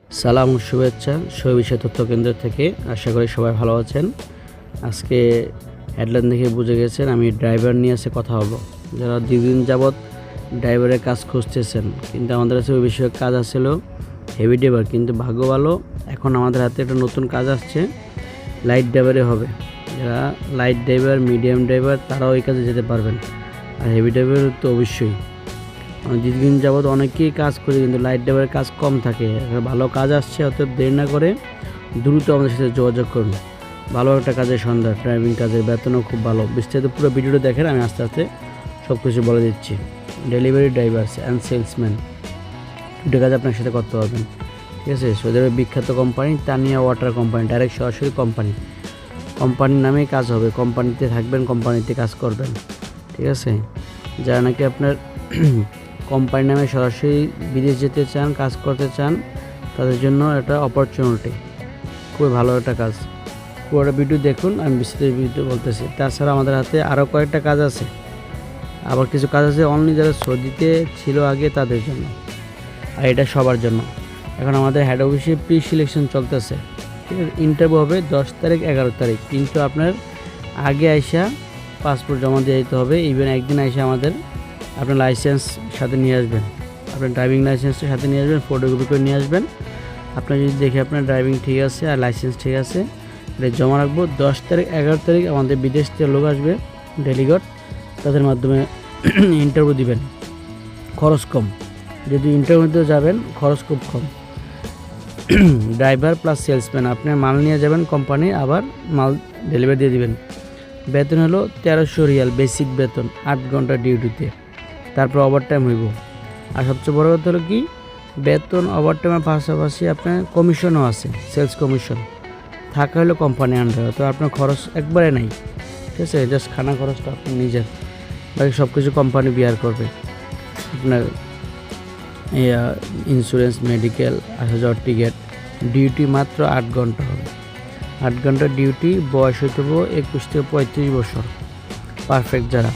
সালাম ও শুভেচ্ছা সবিষয় তথ্য কেন্দ্র থেকে। আশা করি সবাই ভালো আছেন। আজকে হেডলাইন দেখে বুঝে গেছেন আমি ড্রাইভার নিয়ে এসে কথা বলবো। যারা দীর্ঘদিন যাবৎ ড্রাইভারের কাজ খুঁজতেছেন, কিন্তু আমাদের কাছে ওই বিষয়ে কাজ আসছিল হেভি ড্রাইভার, কিন্তু ভাগ্য ভালো এখন আমাদের হাতে একটা নতুন কাজ আসছে, লাইট ড্রাইভারে হবে। যারা লাইট ড্রাইভার, মিডিয়াম ড্রাইভার তারাও এই কাজে যেতে পারবেন, আর হেভি ড্রাইভার তো অবশ্যই। দীর্ঘদিন যাবৎ অনেকেই কাজ করে, কিন্তু লাইট ড্রাইভারের কাজ কম থাকে। ভালো কাজ আসছে, অতএব দেরি না করে দ্রুত আমাদের সাথে যোগাযোগ করুন। ভালো একটা কাজের সন্ধ্যা, ড্রাইভিং কাজের বেতনও খুব ভালো। বিস্তারিত পুরো ভিডিওটা দেখেন, আমি আস্তে আস্তে সব কিছু বলে দিচ্ছি। ডেলিভারি ড্রাইভার্স অ্যান্ড সেলসম্যান, দুটো কাজ আপনার সাথে করতে পারবেন, ঠিক আছে। সৌদি আরবের বিখ্যাত company Tania water company, direct সরাসরি কোম্পানির নামেই কাজ হবে। কোম্পানিতে থাকবেন, কোম্পানিতে কাজ করবেন, ঠিক আছে। যারা নাকি আপনার কোম্পানির নামে সরাসরি বিদেশ যেতে চান, কাজ করতে চান, তাদের জন্য একটা অপরচুনিটি, খুবই ভালো একটা কাজ। পুরোটা ভিডিও দেখুন, আমি বিস্তারিত ভিডিও বলতেছি। তাছাড়া আমাদের হাতে আরও কয়েকটা কাজ আছে, আবার কিছু কাজ আছে অনলি যারা সৌদিতে ছিল আগে তাদের জন্য, আর এটা সবার জন্য। এখন আমাদের হেড অফিসে প্রি সিলেকশন চলতেছে, ঠিক আছে। ইন্টারভিউ হবে 10 তারিখ 11 তারিখ, কিন্তু আপনার আগে আইসা পাসপোর্ট জমা দিয়ে দিতে হবে। ইভেন একদিন আইসা আপনার লাইসেন্স সাথে নিয়ে আসবেন, আপনার ড্রাইভিং লাইসেন্সটা সাথে নিয়ে আসবেন, ফটোকপি করে নিয়ে আসবেন। আপনার যদি দেখে আপনার ড্রাইভিং ঠিক আছে আর লাইসেন্স ঠিক আছে, এটা জমা রাখবো। 10 তারিখ 11 তারিখ আমাদের বিদেশ থেকে লোক আসবে, ডেলিগেট, তাদের মাধ্যমে ইন্টারভিউ দিবেন। খরচ কম, যদি ইন্টারভিউতে যাবেন খরচ খুব কম। ড্রাইভার প্লাস সেলসম্যান, আপনি মাল নিয়ে যাবেন কোম্পানি, আবার মাল ডেলিভারি দিয়ে দিবেন। বেতন হলো 1300 রিয়াল, বেসিক বেতন, 8 ঘন্টা ডিউটিতে, তারপর ওভারটাইম হইব। আর সবচেয়ে বড় কথা হলো কি, বেতন ওভারটাইমের পাশাপাশি আপনার কমিশনও আছে, সেলস কমিশন থাকা হলো কোম্পানি আন্ডারে। তো আপনার খরচ একবারে নাই, ঠিক আছে। জাস্ট খানা খরচটা আপনি নিজের, বাকি সব কিছু কোম্পানি বিয়ার করবে। আপনার ইন্স্যুরেন্স, মেডিকেল, আসা যাওয়ার টিকিট। ডিউটি মাত্র 8 ঘন্টা হবে, 8 ঘন্টা ডিউটি। বয়স হইতে হবে 21 থেকে 35 বছর, পারফেক্ট যারা।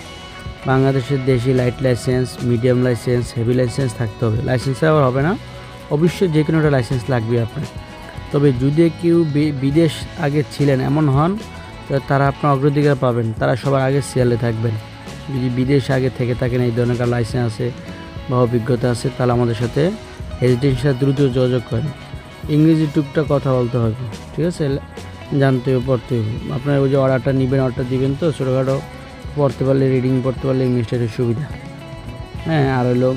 বাংলাদেশের দেশি light licence, medium licence, heavy licence থাকতে হবে। লাইসেন্সে আবার হবে না, অবশ্যই যে কোনো একটা লাইসেন্স লাগবে আপনার। তবে যদি কেউ বিদেশ আগে ছিলেন এমন হন, তারা আপনার অগ্রাধিকার পাবেন, তারা সবার আগে সিরিয়ালে থাকবেন। যদি বিদেশ আগে থেকে থাকেন, এই ধরনের কারো লাইসেন্স আছে বা অভিজ্ঞতা আছে, তাহলে আমাদের সাথে হেজিটেন্সের সাথে দ্রুত যোগাযোগ করেন। ইংরেজি টুকটা কথা বলতে হবে, ঠিক আছে, জানতে হবে, পড়তে হবে। আপনার ওই যে অর্ডারটা নেবেন, অর্ডার দিবেন, তো ছোটোখাটো পড়তে পারলে, রিডিং পড়তে পারলে ইংলিশটা একটু সুবিধা। হ্যাঁ, আর হলো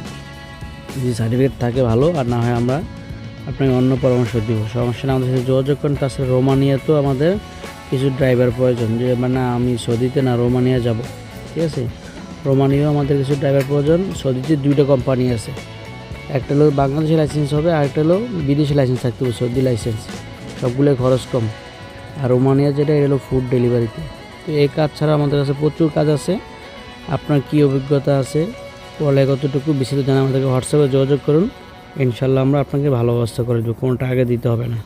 যদি সার্টিফিকেট থাকে ভালো, আর না হয় আমরা আপনাকে অন্য পরামর্শ দিব, সমস্যা না, আমাদের সাথে যোগাযোগ করেন। তাছাড়া রোমানিয়াতেও আমাদের কিছু ড্রাইভার প্রয়োজন, যে মানে আমি সৌদিতে না রোমানিয়া যাব, ঠিক আছে। রোমানিয়াও আমাদের কিছু ড্রাইভার প্রয়োজন। সৌদিতে 2টা কোম্পানি আছে, একটা হলো বাংলাদেশি লাইসেন্স হবে, আর একটা হলো বিদেশি লাইসেন্স থাকতে হবে, সৌদি লাইসেন্স। সবগুলোই খরচ কম। আর রোমানিয়া যেটা, এটা হলো ফুড ডেলিভারিতে। তো এই কাজ ছাড়া আমাদের কাছে প্রচুর কাজ আছে। আপনার কী অভিজ্ঞতা আছে, বলে কতটুকু বিস্তারিত জানা, আমাদেরকে হোয়াটসঅ্যাপে যোগাযোগ করুন। ইনশাল্লাহ আমরা আপনাকে ভালো ব্যবস্থা করে দেবো, কোনো টাকা দিতে হবে না।